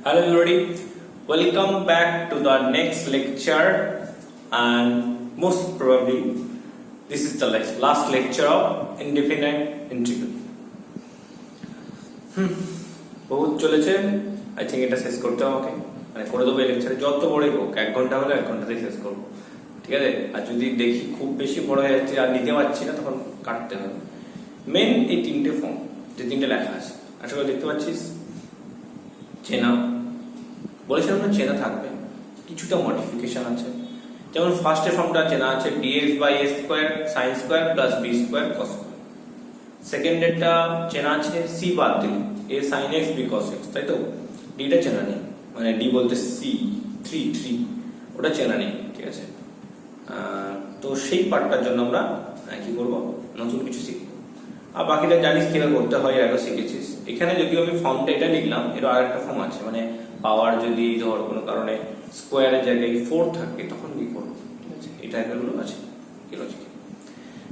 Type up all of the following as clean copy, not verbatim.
Hello everybody, welcome back to the next lecture, and most probably this is the last lecture of indefinite integral. বহুত চলেছে, I think এটা শেষ করতে হবে, মানে করে দেবো এই লেকচারে যত বড়ই হোক, 1 ঘন্টা হলে 1 ঘন্টাতেই শেষ করবো, ঠিক আছে? আর যদি দেখি খুব বেশি বড় হয়ে যাচ্ছে আর নিতে পারছি না, তখন কাটতে হবে। মেন এই 3টে ফর্ম, যে 3টে লেখা আছে, আশা করি দেখতে পাচ্ছিস। চেনা বলেছিলাম না, চেনা থাকবে, কিছুটা মডিফিকেশন আছে। যেমন ফার্স্টের ফর্মটা চেনা আছে, dx by a square sin square plus b square cos square. সেকেন্ডেরটা চেনা আছে, c বাদ দিলে a sin x b cos x, তাই তো? ডিটা চেনা নেই, মানে d বলতে c 3 ওটা চেনা নেই, ঠিক আছে? তো সেই পার্টটার জন্য আমরা কি করব, নতুন কিছু শিখব। আর বাকিটা জানিস কিভাবে করতে হয়, আগে শিখেছিস। এখানে যদিও আমি ফর্মটা এটা লিখলাম, এর আরেকটা ফর্ম আছে, মানে পাওয়ার যদি ধর কোনো কারণে স্কোয়ারের জায়গায় 4 থাকে, তখন কি করবো, ঠিক আছে? এই টাইপেরগুলো আছে এই লজিক।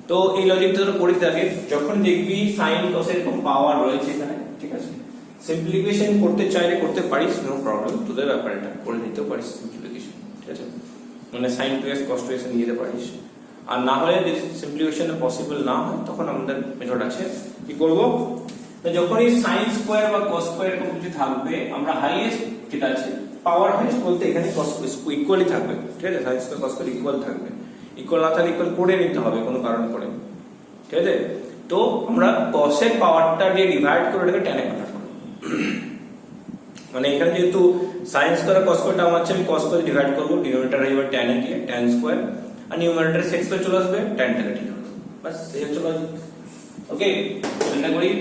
তো এই লজিকটা তোরা করিস আগে, যখন দেখবি সাইন কস এরকম পাওয়ার রয়েছে এখানে, ঠিক আছে? সিম্পলিফিকেশন করতে চাইলে করতে পারিস, নো প্রবলেম, তোদের ব্যাপার, এটা করে নিতেও পারিস সিম্পলিফিকেশন, ঠিক আছে? মানে sin 2x cos 2x নিয়ে যেতে পারিস। আর না হলে যদি সিম্পলিফিকেশন পসিবল না হয়, তখন আমাদের মেথড আছে, কি করব, যখনই sin স্কয়ার বা cos স্কয়ার এরকম কিছু থাকবে, আমরা হাইয়েস্ট যেটা আছে পাওয়ার হাইয়েস্ট বলতে এখানে cos ইকুয়ালই থাকবে, ঠিক আছে? sin square cos square equal থাকবে, ইকুয়াল না থাকলে ইকুয়াল করে নিতে হবে কোনো কারণ করে, ঠিক আছে? তো আমরা cos এর পাওয়ারটা দিয়ে ডিভাইড করে এটাকে tan এ কনভার্ট করব। মানে এখানে যেহেতু sin স্কয়ার আর cos স্কয়ারটা আমার আছে, আমি cos স্কয়ার ডিভাইড করব, ডিনোমিনেটর হয়ে যাবে tan এ দিয়ে tan স্কয়ার, আর নিউমারেটর sec স্কয়ার চলে আসবে, tan টাকে ঠিক হবে, বাস এই হচ্ছে লজিক। ওকে, এটা করি।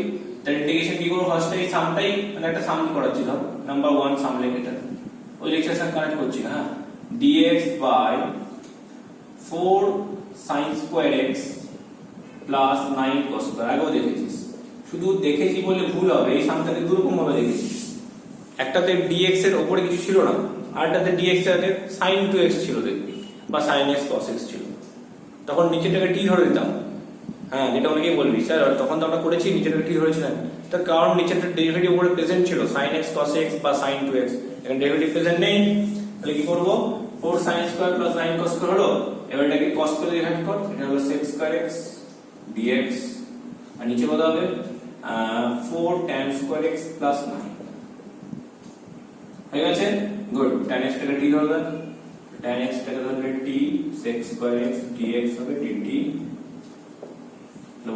তার ইন্টিগ্রেশন কি করব, ফার্স্টে এই সামটাই, মানে একটা সাম করাচ্ছি, ধর নাম্বার 1 সাম লিখে এটা ওই লেকচারের সাথে কানেক্ট করছি না, dx by 4 sin square x plus 9 cos square. আগেও দেখেছিস, শুধু দেখেছি বলে ভুল হবে, এই সামটাকে দুরকম ভাবে দেখেছিস। একটাতে dx এর উপরে কিছু ছিল না, আরটাতে dx এর sin 2x ছিল দেখবি, বা sin x cos x ছিল, তখন নিচেটাকে t ধরে দিতাম। হ্যাঁ, যেটা অনেকেই বলবি স্যার তখন তো আমরা করেছি নিচেটাকে t ধরেছিলাম, তার কারণ নিচেটা ডেরিভেটিভ উপরে প্রেজেন্ট ছিল, sin x cos x বা sin 2x, এখন ডেরিভেটিভ প্রেজেন্ট নেই, তাহলে কি করব, 4 sin square plus 9 cos square হলো, এবার এটাকে cos করে ডিভাইড কর, এটা হলো sec স্কয়ার x dx, আর নিচে কত হবে, 4 tan স্কয়ার x প্লাস 9 হয়ে গেছে। গুড, tan x টাকে t ধরবে, tan x টাকে ধরলে t sec square x dx হবে dt,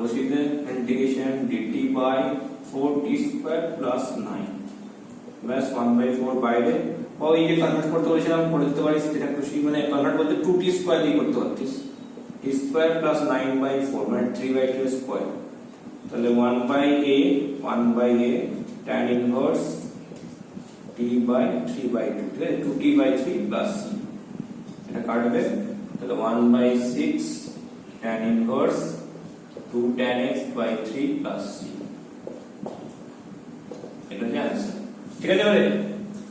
বসিয়ে integration dt by 4t square plus 9, ব্যাস 1/4 বাইরে। ও এই যে কনভার্ট করতে বলেছিলাম করে দিতে পারিস, যেটা খুশি, মানে কনভার্ট বলতে 2t স্কয়ার দিয়ে করতে পারতিস, t স্কয়ার প্লাস 9/4 মানে 3/2 স্কয়ার, তাহলে 1/a tan inverse t by 3/2, ঠিক আছে? 2t/3 প্লাস c, এটা কাটবে, তাহলে 1/6 tan inverse 2 tan x by 3 plus c, এটা হচ্ছে आंसर, ঠিক আছে? এবারে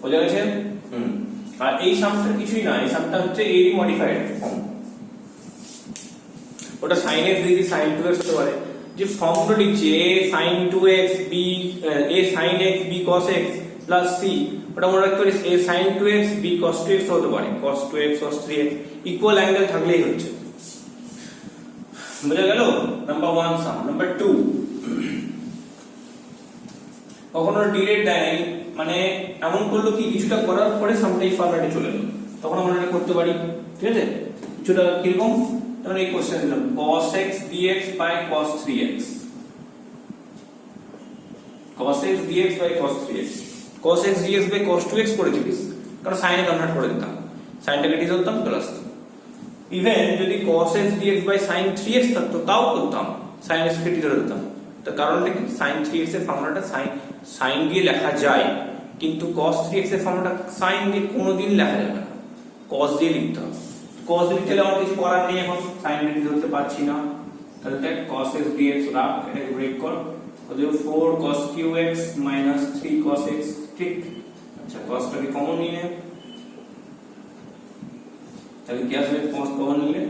বোঝা গেছে। আর এই সামটা কিছুই না, এই সামটা হচ্ছে এরই মডিফাইড ফর্ম, ওটা sin x দিদি sin 2x হতে পারে, যে ফর্মটা লিখছি a sin 2x b a sin x b cos x plus c, ওটা মনে রাখতে পারিস a sin 2x b cos 2x হতে পারে, cos 2x cos 3x equal angle থাকলেই হচ্ছে, বুঝা গেল? নাম্বার 1 সাম। নাম্বার 2, কখনো ডিরেক্ট দেয়, মানে এমন করলো কি কিছুটা করার পরে সামটাই ফরম্যাটে চলে এলো, তখন আমরা এটা করতে পারি, ঠিক আছে? কিছুটা কিরকম, যেমন এই কোশ্চেন দিলাম cos x dx by cos 3x, cos x dx by cos 3x, cos x dx by cos 2x করেছিস, কারণ sin এ কনভার্ট করে দিতাম, সাইনটাকে t ধরতাম প্লাস, ইভেন যদি cos x dx by sin 3x থাকতো তাও করতাম, sin x কে t ধরে দিতাম। তার কারণটা কি, sin 3x এর ফর্মুলাটা sin দিয়ে লেখা যায়, কিন্তু cos 3x এর ফর্মুলাটা sin দিয়ে কোনোদিন লেখা যাবে না, cos দিয়ে লিখতে হবে। cos দিয়ে লিখলে আমার কিছু করার নেই, এখন sin দিয়ে ধরতে পারছি না, তাহলে দেখ cos x dx রাখ, এটাকে ব্রেক কর, তাহলে 4 cos qx minus 3 cos x, ঠিক? আচ্ছা, cos টাকে কমন নিয়ে নে, তাহলে কি আসবে, cos কমন নিলে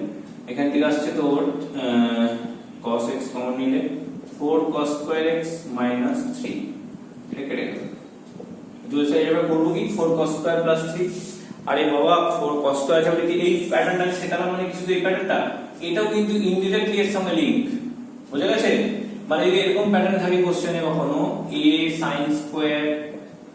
এখান থেকে আসছে তোর cos x কমন নিলে 4 cos স্কয়ার x minus 3, এটা কেটে গেল, দুই সাইড এবার করব কি 4 cos স্কয়ার প্লাস 3। আরে বাবা 4 cos স্কয়ার আছে বলে কি এই প্যাটার্নটা শেখালাম মানে কি শুধু এই প্যাটার্নটা? এটাও কিন্তু ইনডিরেক্টলি এর সঙ্গে লিংক, বুঝা গেছে? মানে যদি এরকম প্যাটার্ন থাকে কোশ্চেনে কখনো a sin square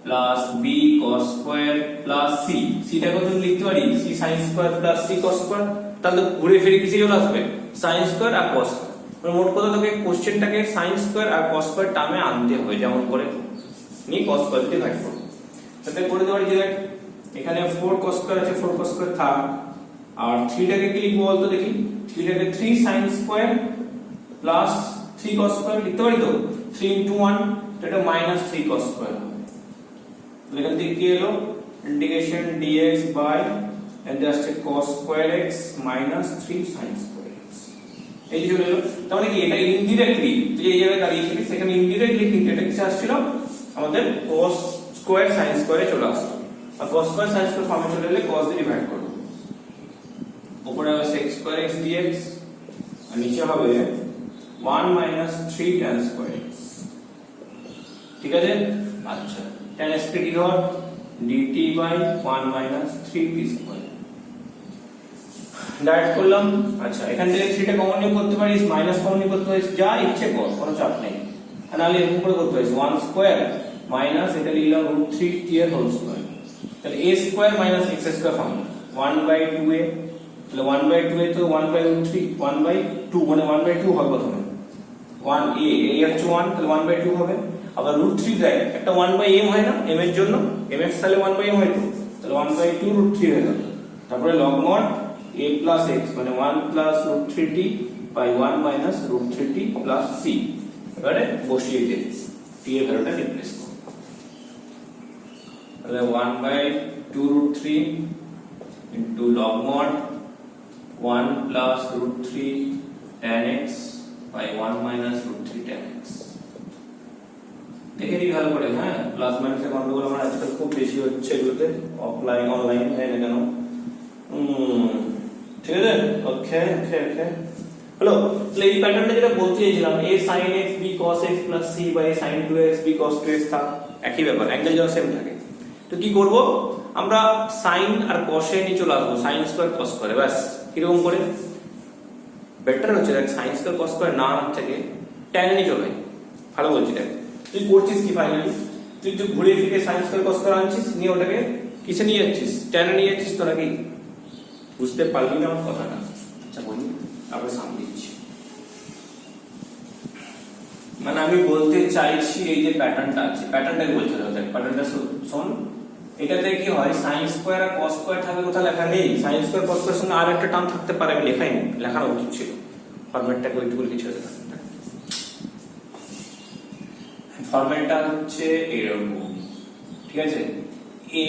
plus b cos square plus c, সিটা কত লিখতে পারি c sin square plus c cos square, তাহলে ঘুরে ফিরে কিসে চলে আসবে sin স্কয়ার আর cos স্কয়ার। মানে মোট কথা তোকে কোশ্চেনটাকে sin স্কয়ার আর cos স্কয়ার টার্মে আনতে হবে, যেমন করে নি cos স্কয়ার দিয়ে ভাগ করব। তাতে করে দেওয়ার যে এখানে 4 cos স্কয়ার আছে, 4 cos স্কয়ার থাক, আর 3 টাকে কি লিখবো বলতো দেখি? 3 টাকে 3 sin square plus 3 cos square লিখতে পারি তো? 3 into 1 এটা মাইনাস 3 cos স্কয়ার। এখান থেকে কি এলো integration dx by and just cos square x minus 3 sin square x, এই যে হলো। তার মানে কি এটা ইনডিরেক্টলি তুই এই জায়গায় দাঁড়িয়েছিলি, সেখানে ইনডিরেক্টলি কিন্তু এটা কিসে আসছিল আমাদের cos স্কয়ার sin স্কয়ারে চলে আসতো। আর cos স্কয়ার sin স্কয়ার ফর্মে চলে এলে cos দিয়ে ডিভাইড করব, উপরে হবে sec স্কয়ার x dx আর নিচে হবে 1 minus 3 tan স্কয়ার x, ঠিক আছে? আচ্ছা tan x কে কি ধর dt by 1 minus 3t square direct করলাম। আচ্ছা এখান থেকে 3 টা কমন নিয়ে করতে পারিস, মাইনাস কমন নিয়ে করতে পারিস, যা ইচ্ছে কর, কোনো চাপ নেই। আর নালে এরকম করে করতে পারিস 1 স্কয়ার মাইনাস এটা লিখলাম √3t এর হোল স্কয়ার, তাহলে a square minus x square formula 1/2a, তাহলে 1/2a তো 1/√3 1/2 মানে 1/2 হবে প্রথমে 1a এই হচ্ছে 1, তাহলে 1/2 হবে। আবার √3 দেয় একটা 1/m হয় না m এর জন্য, mx তাহলে 1/m হয় তো, তাহলে 1/2 √3 হয়ে গেল। তারপরে log mod a plus x মানে 1 plus √3t by 1 minus √3t plus c, এবারে বসিয়ে দে t এর ভ্যালুটা রিপ্লেস কর, তাহলে 1/2√3 into log mod 1 plus √3 tan x by 1 minus √3 tan x। দেখে নিই ভালো করে, হ্যাঁ প্লাস মাইনাসের গন্ডগোল আমার আজকাল খুব বেশি হচ্ছে এগুলোতে, অফলাইন অনলাইন হয় না কেন। ঠিক আছে, ওকে ওকে ওকে হলো। তাহলে এই প্যাটার্নটা যেটা বলতে চাইছিলাম a sin x b cos x plus c by a sin 2x b cos 2x থাক, একই ব্যাপার, অ্যাঙ্গেল যেন সেম থাকে। তো কি করব আমরা sin আর cos এ নিয়ে চলে আসবো, sin স্কয়ার cos স্কয়ার, বাস কিরকম করে বেটার হচ্ছে দেখ sin স্কয়ার cos স্কয়ার না আনার থেকে tan এ নিয়ে চলে, ভালো বলছি। দেখ তুই করছিস কি ফাইনালি, তুই তো ঘুরে ফিরে sin স্কয়ার cos স্কয়ার আনছিস, নিয়ে ওটাকে কিসে নিয়ে যাচ্ছিস, tan এ নিয়ে যাচ্ছিস তো নাকি? বুঝতে পারলি না আমার কথাটা? আচ্ছা বলি আবার সামনে দিচ্ছি। মানে আমি বলতে চাইছি এই যে প্যাটার্নটা আছে, প্যাটার্নটাই বলতে হবে। দেখ প্যাটার্নটা শোন, এটাতে কি হয় sin স্কয়ার আর cos স্কয়ার থাকে, কোথাও লেখা নেই। sin স্কয়ার cos স্কয়ার সঙ্গে আর একটা টার্ম থাকতে পারে, আমি লেখাই নি, লেখানো উচিত ছিল। ফরম্যাটটাকে ওইটুকু লিখে দিতে, ফরম্যাটটা হচ্ছে এরকম, ঠিক আছে? a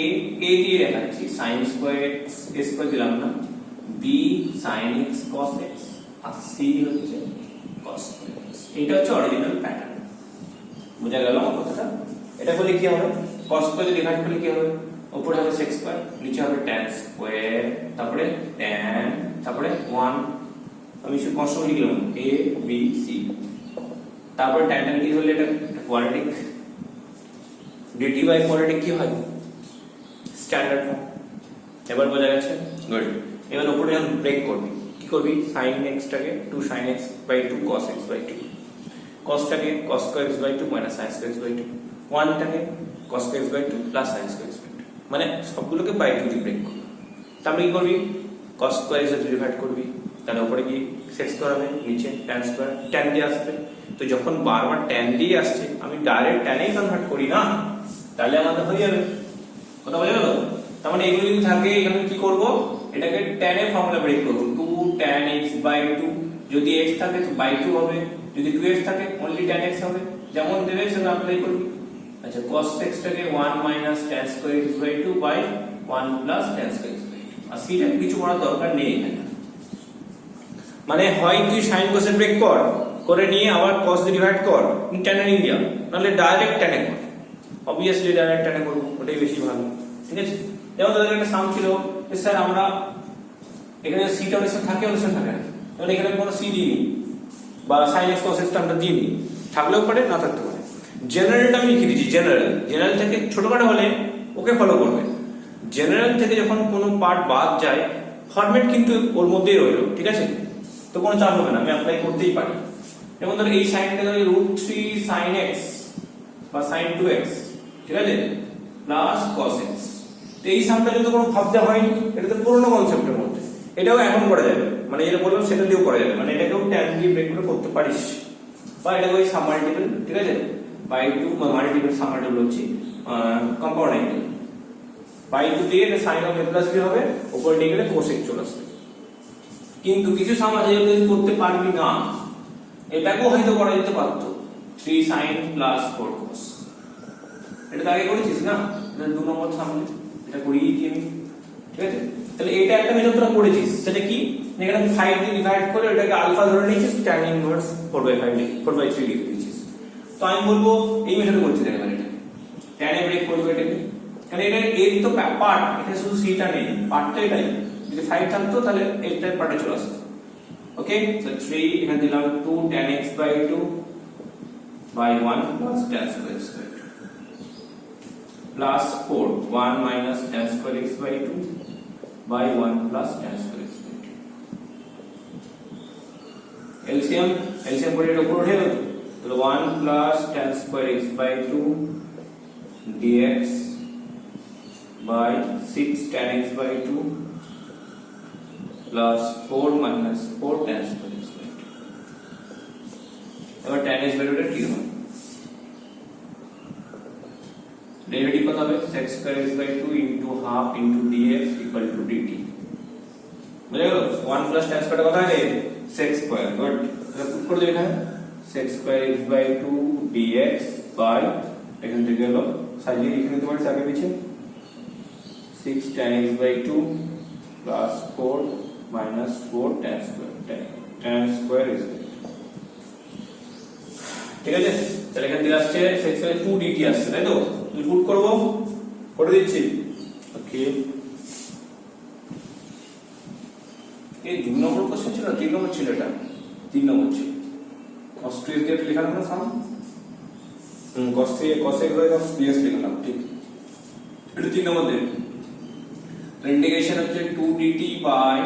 দিয়ে দেখাচ্ছি sin স্কয়ার x স্কয়ার দিলাম না, b sin x cos x আর c হচ্ছে cos স্কয়ার x। এটা হচ্ছে অরিজিনাল প্যাটার্ন, বুঝা গেল আমার কথাটা? এটা বলে কি হবে cos স্কয়ার যদি ডিভাইড করলে কি হবে, উপরে হবে sec স্কয়ার, নিচে হবে tan স্কয়ার, তারপরে tan, তারপরে 1, আমি শুধু কনস্ট্যান্ট লিখলাম a b c, তারপরে tan tan কি হলো, এটা কোয়াড্রেটিক, dt বাই কোয়াড্রেটিক কি হয় স্ট্যান্ডার্ড ফর্ম। এবার বোঝা গেছে? গুড। এবার উপরে যখন ব্রেক করবি কি করবি, sin x টাকে 2 sin x by 2 cos x by 2, cos টাকে cos square x by 2 minus sin square x by 2, 1 টাকে cos square x by 2 plus sin square x by 2, মানে সবগুলোকে বাই 2 দিয়ে ব্রেক করবি। তারপরে কি করবি, cos square x দিয়ে ডিভাইড করবি, তাহলে উপরে কি sec স্কয়ার হবে, নিচে tan স্কয়ার, tan দিয়ে আসবে। তো যখন বারবার tan দিয়ে আসছে আমি ডাইরেক্ট tan এই কনভার্ট করি না, তাহলে আমাদের হয়ে যাবে। কথা বোঝা গেল? তার মানে এগুলো যদি থাকে এখানে কি করব, এটাকে tan এর ফর্মুলা ব্রেক করব, 2 tan x by 2, যদি x থাকে তো by 2 হবে, যদি 2x থাকে only tan x হবে, যেমন দেবে সেটা অ্যাপ্লাই করবি। আচ্ছা cos x টাকে 1 minus tan square x by 2 by 1 plus tan square x by 2, R c টাকে কিছু করার দরকার নেই এখানে। মানে হয় তুই sin cos এ ব্রেক কর, করে নিয়ে আবার cos দিয়ে ডিভাইড কর, tan এর ইন্ডিয়া, নাহলে ডাইরেক্ট tan এ কর। অবভিয়াসলি ডাইরেক্ট tan এ করব, ওটাই বেশি ভালো, ঠিক আছে? যেমন তাদের একটা সাম ছিল, স্যার আমরা এখানে c টা অনেক থাকে অনেক থাকে না, তাহলে এখানে কোনো c দিইনি বা sin x cos x টা আমরা দিইনি, থাকলেও পারে না থাকতে পারে। জেনারেলটা আমি লিখে দিচ্ছি, জেনারেল থেকে ছোটখাটো হলে ওকে ফলো করবে। জেনারেল থেকে যখন কোনো পার্ট বাদ যায় ফরম্যাট কিন্তু ওর মধ্যেই রইল, ঠিক আছে, তো কোনো চাপ হবে না, আমি অ্যাপ্লাই করতেই পারি। যেমন ধরো এই সাইনটা √3 sin x বা sin 2x, ঠিক আছে, প্লাস cos x। তো এই সামটা যদি কোনো ভাবতে হয়নি, এটা তো পুরনো কনসেপ্টের মধ্যে, এটাও এখন করা যাবে, মানে যেটা বললাম সেটা দিয়েও করা যাবে, মানে এটাকেও ট্যান দিয়ে ব্রেক করে করতে পারিস, বা এটাকে ওই সাম মাল্টিপল, ঠিক আছে, বাই 2 মাল্টিপল সাম মাল্টিপল হচ্ছে কম্পাউন্ড অ্যাঙ্গেল, বাই 2 দিয়ে এটা sin of a plus b হবে, উপরে দিয়ে গেলে cos x চলে আসবে। কিন্তু কিছু সাম আছে যেটা তুই করতে পারবি না, এটাকেও হয়তো করা যেতে পারতো, 3 sin plus 4 cos, এটা তো আগে করেছিস না, এটা 2 নম্বর সামনে, এটা করিয়ে দিই আমি, ঠিক আছে। তাহলে এটা একটা মেথড তোরা করেছিস, সেটা কি, এখানে 5 দিয়ে ডিভাইড করে এটাকে আলফা ধরে নিয়েছিস, tan ইনভার্স 4/5 4/3 লিখে দিয়েছিস। তো আমি বলবো এই মেথডে করতে দেখেন, এটা tan এ ব্রেক করবে এটাকে, কারণ এটা এর তো পার্ট, এটা শুধু সিটা নেই, পার্টটা এটাই, যদি 5 থাকতো তাহলে এটার পার্টে চলে আসতো। ওকে, তো 3 এখানে দিলাম 2 tan x/2 by 1 plus tan square x/2 plus 4 1 minus tan square x/2 by 1 plus tan square x/2। LCM করে এটা উপরে উঠে গেল, তাহলে 1 plus tan square x/2 dx by 6 tan x/2 plus 4 minus 4 tan square x/2। এবার tan x ভ্যালুটা কি হবে, ডেরিভেটিভ কত হবে, sec square x/2 into half into dx equal to dt, বুঝা গেল। 1 plus tan square কত হয়, sec square, গুড, এটা পুট করে দেব এখানে, sec square x/2 dx by, এখান থেকে হলো সাজিয়ে লিখে নিতে পারি আগে পিছে, 6 tan x/2 plus 4 minus 4 tan square x/2, ঠিক আছে। তাহলে এখান থেকে আসছে sec square 2 dt আসছে, তাই তো, পুট করব, করে দিচ্ছি। ওকে, এই 2 নম্বর কোশ্চেন ছিল, 3 নম্বর ছিল, এটা 3 নম্বর ছিল, cos 2x দিয়ে লিখলাম না সাম, cos 3 cos x by cos 3x লিখলাম, ঠিক, এটা 3 নম্বর দেব। ইন্টিগ্রেশন হচ্ছে 2 dt by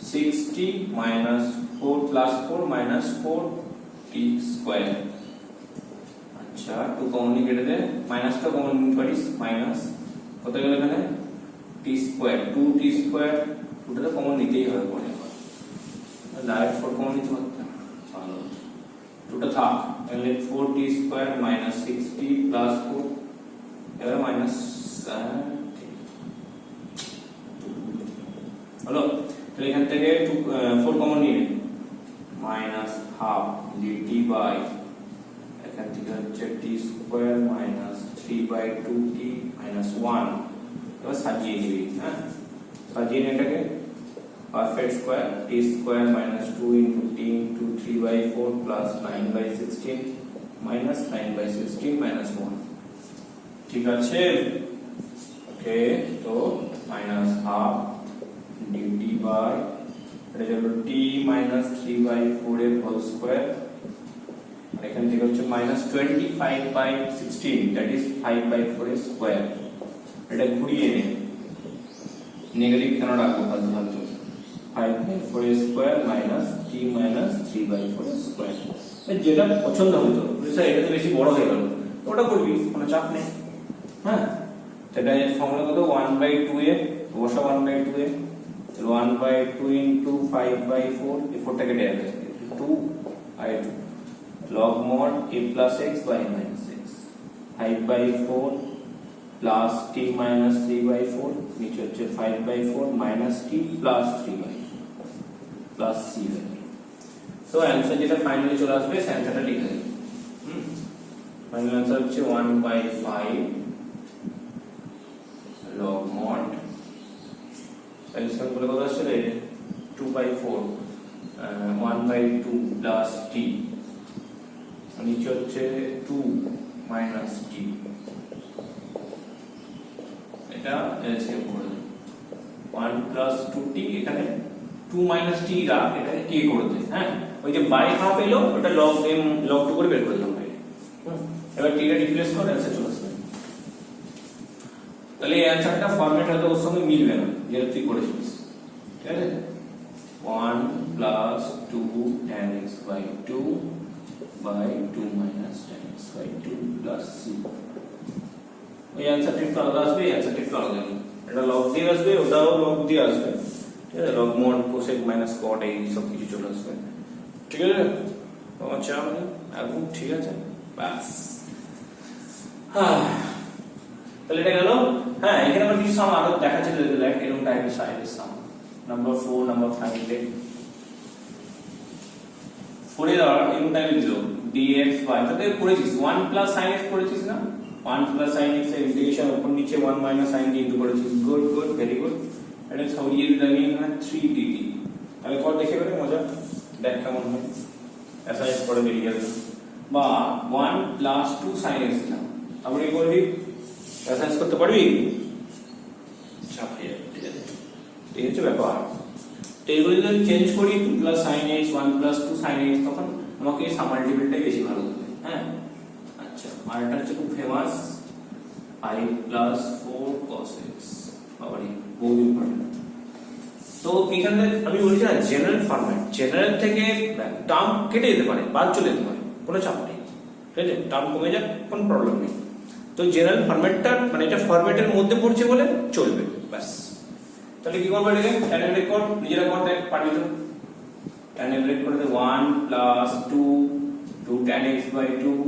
6t minus 4 plus 4 minus 4t square। আচ্ছা, 2 কমন নিয়ে কেটে দে, মাইনাস তো কমন নিতে পারিস, মাইনাস কত গেল এখানে, t স্কয়ার 2t স্কয়ার, ওটা তো কমন নিতেই হবে পরে, ডাইরেক্ট 4 কমন নিতে পারতাম, ভালো, দুটো থাক, তাহলে 4t square minus 6t plus 4, এবার মাইনাস হলো। তাহলে এখান থেকে 4 কমন নিয়ে মাইনাস হাফ dt বাই, এখান থেকে হচ্ছে t square minus 3/2t minus 1, এবার সাজিয়ে নিবি, হ্যাঁ, সাজিয়ে নিয়ে এটাকে perfect square, t square minus 2 into t into 3/4 plus 9/16 minus 9/16 minus 1, ঠিক আছে। ওকে, তো মাইনাস হাফ dt বাই, এটা হলো t minus 3/4 এর হোল স্কয়ার, আর এখান থেকে হচ্ছে minus 25/16, that is 5/4 এর স্কয়ার, এটা ঘুরিয়ে নে, নেগেটিভ কেন রাখবো ফালতু ফালতু, 5/4 এর স্কয়ার minus t minus 3/4 এর স্কয়ার, যেটা পছন্দ হতো, স্যার এটা তো বেশি বড় হয়ে গেল, ওটা করবি, কোনো চাপ নেই, হ্যাঁ। সেটা ফর্মুলা কত, 1/2 এ বসা, 1/2 এ 1/2 into 5/4, এই 4টা কেটে যাবে, 2/2 log mod a plus x by minus x, 5/4 plus t minus 3/4, নিচে হচ্ছে 5/4 minus t plus 3/4 plus c value। তো অ্যানসার যেটা ফাইনালি চলে আসবে সেই অ্যানসারটা লিখে দেব, ফাইনাল অ্যানসার হচ্ছে 1/5 log mod, এলসিএম বলে কত আসছে রে, 2/4 1/2 plus t, নিচে হচ্ছে 2 minus t, এটা এলসিএম করে 1 plus 2t, এখানে 2 minus t রাখ, এটাকে k করে দে, হ্যাঁ, ওই যে বাই হাফ এলো ওটা log m log 2 করে বের করে দিলাম, এবার টিটা রিপ্লেস করে অ্যান্সার চলে আসবে। তাহলে এই অ্যান্সারটা ফরম্যাট হয়তো ওর সঙ্গে মিলবে না যেটা তুই করেছিস, ঠিক আছে। 1 plus 2 tan x by 2 by 2 minus tan x by 2 plus c। ওই অ্যান্সারটা একটু আলাদা আসবে, এই অ্যান্সারটা একটু আলাদা আসবে। এটা লগ দিয়ে আসবে, ওটাও লগ দিয়ে আসবে, ঠিক আছে। লগ মড কোসেক মাইনাস কট এই সব কিছু চলে আসবে, ঠিক আছে। আচ্ছা এখন ঠিক আছে, বাস। তাহলে এটা গেল। হ্যাঁ, এখানে আমার কিছু সাম আরো দেখাচ্ছে, লাইক এরকম টাইপের সাইজের সাম। নাম্বার 4 নাম্বার 5 তে 4 এর এরকম টাইপের দিল dx y, তাতে করেছিস 1 প্লাস sin x করেছিস না, 1 প্লাস sin x এর ইন্টিগ্রেশন উপর নিচে 1 মাইনাস sin d ইনটু করেছিস। Good good, very good. এটা সরিয়ে দিলাম এখানে 3 dt। তাহলে কত দেখে বেরে মজা, দেখ কেমন হয়। এসআইএস করে বেরিয়ে যাবে। বা 1 প্লাস 2 sin x না, তারপরে কি করবি, এসআইএস করতে পারবি, চাপিয়ে যাবে, ঠিক আছে। এই হচ্ছে ব্যাপার। তো এগুলো যদি চেঞ্জ করি 2 plus sin x 1 plus 2 sin x, তখন আমাকে সামাল্টিপলটাই বেশি ভালো হবে। হ্যাঁ, আচ্ছা। আর এটা হচ্ছে খুব ফেমাস 5 প্লাস 4 cos x, বাবারে বহুত ইম্পর্টেন্ট। তো এখানে আমি বলছি না, জেনারেল ফরম্যাট, জেনারেল থেকে টার্ম কেটে যেতে পারে, বাদ চলে যেতে পারে, কোনো চাপ নেই, ঠিক আছে। টার্ম কমে যাক, কোনো প্রবলেম নেই। তো জেনারেল ফরম্যাটটা মানে এটা ফরম্যাটের মধ্যে পড়ছে বলে চলবে, ব্যাস। তাহলে কি করবে, এটাকে tan ব্রেক কর, নিজেরা কর, দেখ পারবি তো। tan ব্রেক করে দে 1 plus 2 tan x by 2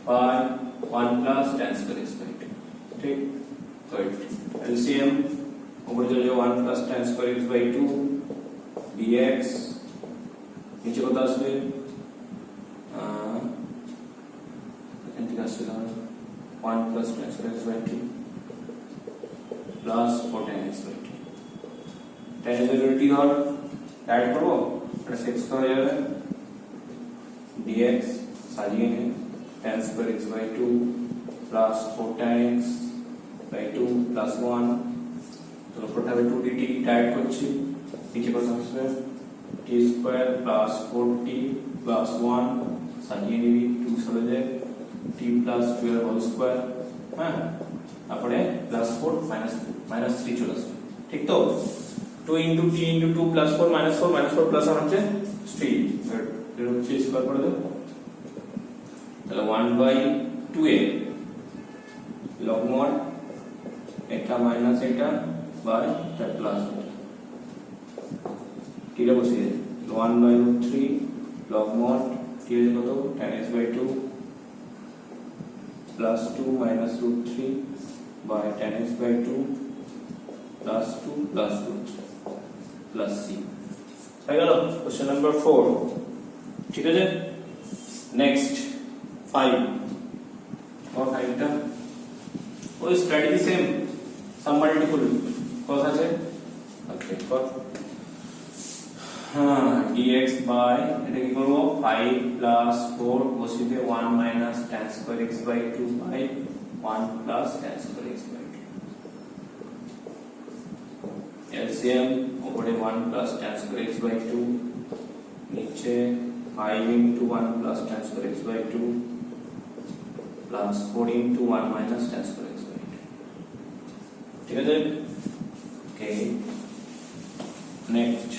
by 1 plus tan square x by 2, ঠিক। গুড। এলসিএম উপরে চলে যাও 1 plus tan square x by 2 dx, নিচে কত আসবে, এখান থেকে আসবে 1 plus tan square x by 2 plus 4 tan x by 2। tan x by 2 টি ধর, ডাইরেক্ট করবো, এটা x হয়ে যাবে dx, সাজিয়ে নে tan square x by 2 plus 4 tan x by 2 plus 1, তো উপরটা হবে 2 dt, ডাইরেক্ট করছি, নিচে কত আসবে t square plus 4t plus 1, সাজিয়ে নিবি, 2 চলে যায়, t প্লাস 2 এর হোল স্কয়ার, হ্যাঁ, তারপরে প্লাস 4 মাইনাস 3 চলে আসবে, ঠিক তো। 2 into t into 2 plus 4 minus 4 plus 1 হচ্ছে 3, এর হচ্ছে স্কয়ার করে দাও। তাহলে 1 by 2a log mod এটা মাইনাস এটা বাই এটা প্লাস এটা, টিটা বসিয়ে 1 by 3 log mod t এর কত tan x by 2 plus 2 minus root 3 by tan x by 2 plus 2 plus root 3 plus c হয়ে গেল কোশ্চেন নাম্বার 4, ঠিক আছে। নেক্সট 5 और 5 টা ওই স্ট্র্যাটেজি সেম, সাম মাল্টিপল কত আছে, ওকে কত, হ্যাঁ dx বাই এটা কি করব 5 প্লাস 4 বসিয়ে 1 minus tan square x by 2 by 1 plus tan square x by 2। LCM উপরে 1 plus tan square x by 2, নিচে 5 into 1 plus tan square x by 2 plus 4 into 1 minus tan square x by 2, ঠিক আছে। ওকে, next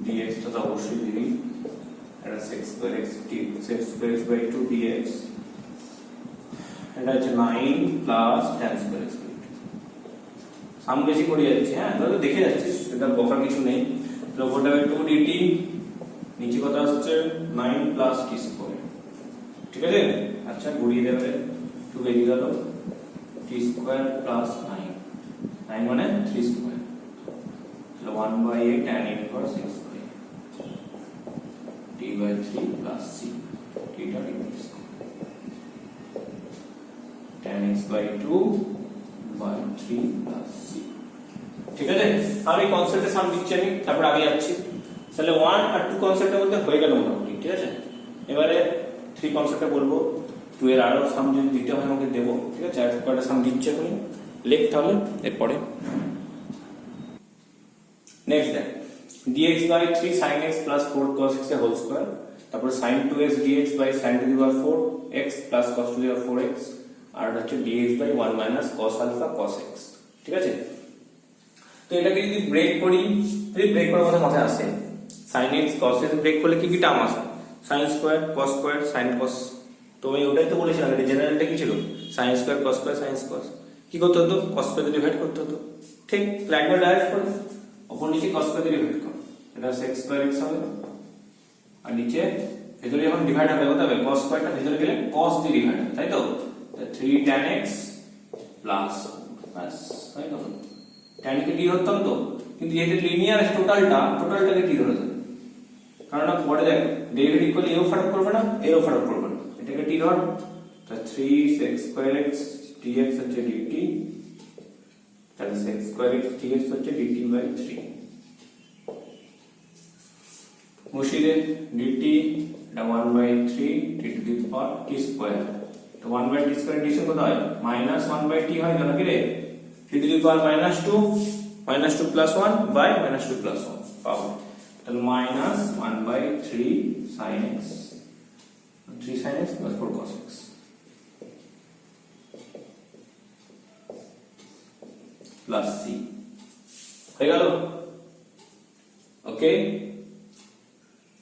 dx তো অবশ্যই দিবি, এটা sec square x by 2 dx, এটা হচ্ছে 9 plus tan square x by 2। সাম বেশি করে যাচ্ছে, হ্যাঁ ধরো দেখে যাচ্ছিস, এটা বকার কিছু নেই। উপরটা 2 dt, নিচে কত আসছে 9 প্লাস t স্কয়ার, ঠিক আছে। আচ্ছা ঘুরিয়ে দেবে, 2 বেরিয়ে গেল, t স্কয়ার প্লাস 9 মানে 3 স্কয়ার, তাহলে 1 by a tan inverse x square t by 3 plus c, theta inverse tan x by 2 by 3 plus c, ঠিক আছে। আর এই কনসেপ্টের সাম দিচ্ছি আমি, তারপর আগে যাচ্ছি। তাহলে 1 আর 2 কনসেপ্টের মধ্যে হয়ে গেল মোটামুটি, ঠিক আছে। এবারে 3 কনসেপ্টে বলবো, 2 এর আরো সাম যদি দিতে হয় আমাকে দেবো, ঠিক আছে। আর কয়টা সাম দিচ্ছি এখন লেখ, তাহলে এরপরে নেক্সট দেখ dx by 3 sin x plus 4 cos x এর হোল স্কয়ার, তারপর sin 2x dx by sin to the power 4x plus cos to the power 4x আর হচ্ছে dx by 1 minus cos alpha cos x। ঠিক আছে, তো এটাকে যদি break করি, যদি ব্রেক করার কথা মাথায় আসে, sin x cos x break করলে কি কি টার্ম আসে? sin square cos square sin cos। তো আমি ওটাই তো বলেছিলাম, এটা জেনারেলটা কি ছিল? sin square cos square sin cos। কি করতে হতো? cos স্কয়ার দিয়ে ডিভাইড করতে হতো। ঠিক, একবার ডাইরেক্ট করে উপর নিচে cos স্কয়ার দিয়ে ডিভাইড করো, এটা sec স্কয়ার x হবে। আর নিচে ভেতরে যখন ডিভাইড হবে কত হবে? cos স্কয়ারটা ভেতরে গেলে cos দিয়ে ডিভাইড হবে, তাই তো? 3 tan x প্লাস তাই তো? tan কে কি ধরতাম তো, কিন্তু যেহেতু লিনিয়ার টোটালটাকে কি ধরে দেবে, কারণ পরে দেখ ডেরিভেটিভ করলে এও ফারাক করবে না, এও ফারাক করবে না, এটাকে টি ধর। তো 3 sec স্কয়ার x dx হচ্ছে dt, তাহলে sec স্কয়ার x dx হচ্ছে dt বাই 3। বসিয়ে dt এটা 1 by 3 t to the power t square. তো 1 বাই t স্কয়ার ডিভিশন কত হয়? মাইনাস 1 বাই t হয় না কি রে? t to the power minus 2 plus 1 by minus 2 plus 1 পাবো, তাহলে minus 1 by 3 sin x, 3 sin x plus 4 cos x plus c হয়ে গেল। ওকে,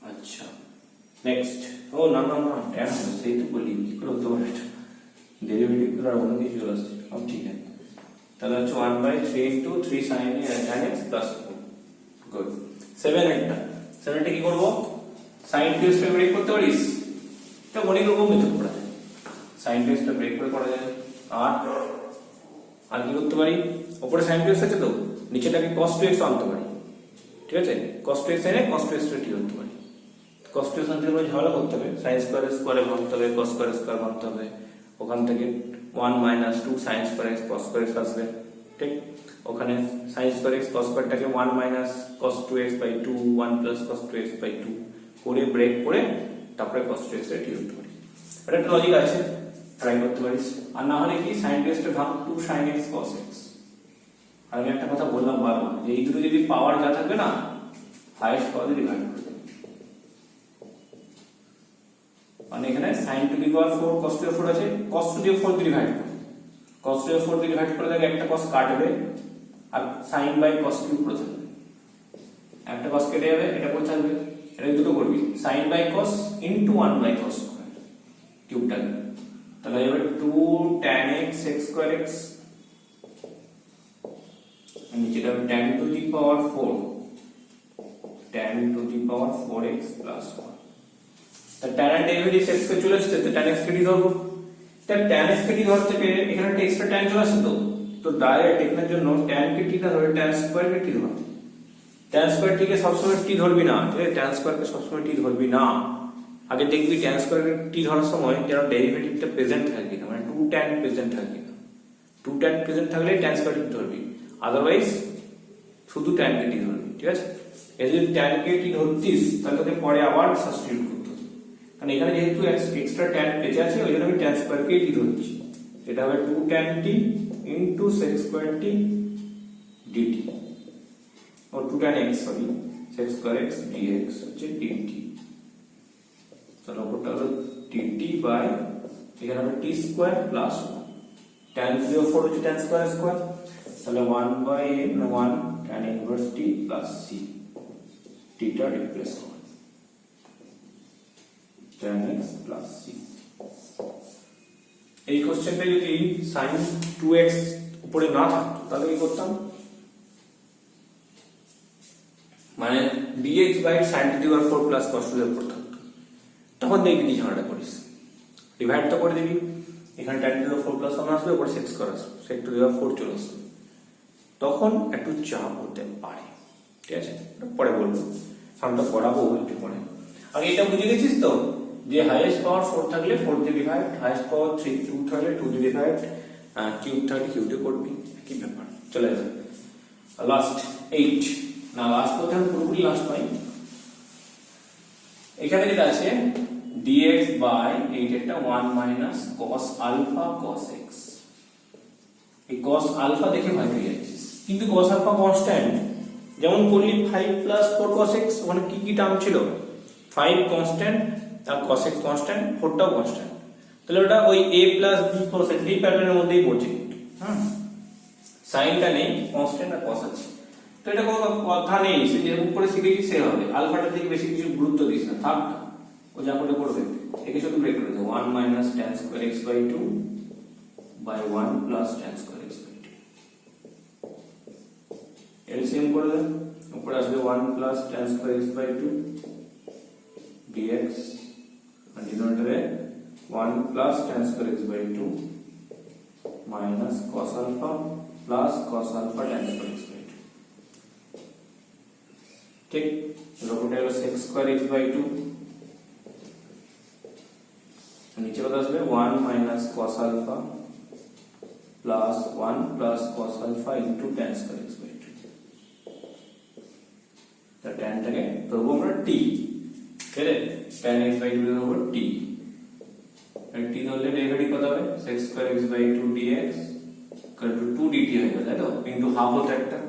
আচ্ছা নেক্সট। ও না না না, ট্যান সেই তো বলি কি করে হতে পারে, এটা ডেরিভেটিভ করে আর অন্য কিছু চলে আসছে। সব ঠিক আছে, তাহলে হচ্ছে 1 by 3 into 3 sin x plus 4। Good. 7টা কি করব? sin 2x টা ব্রেক করতে পারিস, এটা অনেক রকম মেথড করা যায়। sin 2x টা ব্রেক করে করা যায়। আর কি করতে পারি? উপরে sin 2x আছে তো, নিচেটাকে cos 2x আনতে পারি। ঠিক আছে, cos 2x এনে cos 2x টা ঠিক করতে পারি। cos 2x আনতে গেলে ঝামেলা করতে হবে, sin স্কয়ারে ভাঙতে হবে, cos স্কয়ারে ভাঙতে হবে, ওখান থেকে 1 minus 2 sin square x cos square x আসবে। ঠিক, ওখানে sin square x cos squareটাকে 1 minus cos 2x by 2 1 plus cos 2x by 2 করে ব্রেক করে তারপরে cos 2x এর ঠিক করতে পারি। এটা একটা লজিক আছে, ট্রাই করতে পারিস। আর না হলে কি sin 2x টা ভাগ 2 sin x cos x। আর আমি একটা কথা বললাম বারবার, যে এই দুটো যদি পাওয়ার যা থাকবে না, হাইয়েস্ট পাওয়ার দিয়ে ডিভাইড করে দেবে। মানে এখানে sin to the power 4 cos to the 4 আছে, cos to the 4 দিয়ে ডিভাইড করো, cos to the 4 দিয়ে ডিভাইড করে দেখো একটা cos কাটবে আর sin বাই cos কিউব পড়ে থাকবে, একটা cos কেটে যাবে, এটা পড়ে থাকবে। এটা দুটো করবি, sin by cos into 1 by cos square কিউবটা, তাহলে এবারে 2 tan x x square x, আর নিচেটা হবে tan to the power 4 tan to the power 4x plus 1। তা tan এর ডেরিভেটিভ x কে চলে আসছে, তো tan x কে ধরবো। তা tan x কে ধরতে পেরে এখানে একটা এক্সট্রা tan চলে আসছে, তো ডাইরেক্ট এখানের জন্য tan কে t না ধরে tan স্কয়ার কে t ধর। tan স্কয়ার টি কে সবসময় t ধরবি না, ঠিক আছে? tan স্কয়ার কে সবসময় t ধরবি না। আগে দেখবি tan স্কয়ার কে t ধরার সময় যেন ডেরিভেটিভটা প্রেজেন্ট থাকে কিনা, মানে 2 tan প্রেজেন্ট থাকে কিনা। 2 tan প্রেজেন্ট থাকলে tan স্কয়ার কে ধরবি, আদারওয়াইজ শুধু tan কে t ধরবি। ঠিক আছে, এই যদি tan কে t ধরতিস তাহলে তোকে পরে আবার সাবস্টিটিউট করতে, কারণ এখানে যেহেতু এক্সট্রা tan বেঁচে আছে ওই জন্য আমি tan স্কয়ার কে t ধরছি। এটা হবে 2 tan t into sec square t dt, ও 2 tan x sorry sec square x dx হচ্ছে dt। তাহলে ওটা হলো dt বাই এখানে হবে t স্কয়ার প্লাস 1 tan 4 হচ্ছে tan স্কয়ার স্কয়ার, তাহলে 1 by 1 tan inverse t plus c, t টা replace করব tan x plus c। এই কোশ্চেনটা যদি sin 2x উপরে না থাকতো তাহলে কি করতাম, মানে dx by sin to the power 4 plus cos to the power 4 থাকতো, তখন দেখবি কি ঝামেলা করিস, ডিভাইড তো করে দিবি, এখানে tan to the power 4 plus 1 আসবে, উপরে sec স্কয়ার আসবে, sec to the power 4 চলে আসবে, তখন একটু চাপ হতে পারে। ঠিক আছে, পরে বলবো, সামনে পড়াবো একটু পরে। আর এটা বুঝে গেছিস তো যে হাইয়েস্ট পাওয়ার 4 থাকলে 4 দিয়ে ডিভাইড, হাইয়েস্ট পাওয়ার 3 কিউব থাকলে 2 দিয়ে ডিভাইড, কিউব থাকলে কিউব দিয়ে করবি, কি ব্যাপার। চলে যাবে লাস্ট 8 না, লাস্ট করতে হবে পুরোপুরি লাস্ট নয়। এখানে যেটা আছে dx বাই 8 এটা 1 minus cos alpha cos x। এই cos আলফা দেখে ভয় পেয়ে যাচ্ছিস, কিন্তু cos আলফা কনস্ট্যান্ট, যেমন করলি 5 প্লাস 4 cos x, ওখানে কি কি টার্ম ছিল? 5 কনস্ট্যান্ট আর cos x কনস্ট্যান্ট, 4টাও কনস্ট্যান্ট, তাহলে ওটা ওই a plus b cos x এই প্যাটার্নের মধ্যেই পড়ছে। হ্যাঁ, সাইনটা নেই, কনস্ট্যান্ট আর cos আছে, তো এটা কোনো কথা নেই, সে যেরকম করে শিখেছি সে হবে। আলফাটার দিকে বেশি কিছু গুরুত্ব দিস না, থাক, ও যা করে করবে। একে শুধু ব্রেক করে দেবো, 1 minus tan square x by 2 by 1 plus tan square x by 2। LCM করে দেন, উপরে আসবে 1 plus tan square x by 2 dx, আর ডিনোমিনেটরে 1 plus tan square x by 2 minus cos alpha plus cos alpha tan square x by 2। ঠিক, লবটা হলো sec square x by 2, নিচে কত আসবে 1 minus cos alpha plus 1 plus cos alpha into tan square x by 2। তা ট্যানটাকে ধরবো আমরা t, ঠিক আছে, tan x বাই 2 ধরবো t, আর t ধরলে ডেরিভেটিভ কত হবে sec square x by 2 dx equal to 2 dt হয়ে গেল, তাই তো, ইনটু হাফ হতো একটা,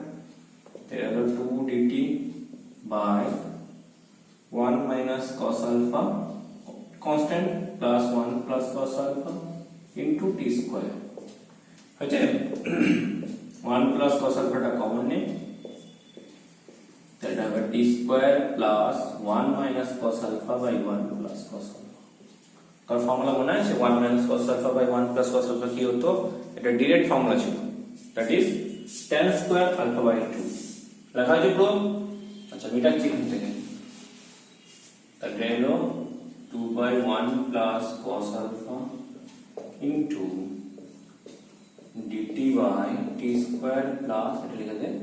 তাই হলো 2 dt by 1 minus cos alpha constant plus 1 plus cos alpha into t square, হয়েছে। 1 প্লাস cos আলফাটা কমন নেই, তাহলে হবে t square plus 1 minus cos alpha by 1 plus cos alpha. কার ফর্মুলা মনে আছে, 1 minus cos alpha by 1 plus cos alpha কি হতো, এটা ডাইরেক্ট ফর্মুলা ছিল, that is tan square alpha by 2 লেখা আছে পুরো। আচ্ছা, মিটাচ্ছি এখান থেকে, তাহলে হলো 2 by 1 plus cos alpha into dt by t square plus, এটা লিখে দেন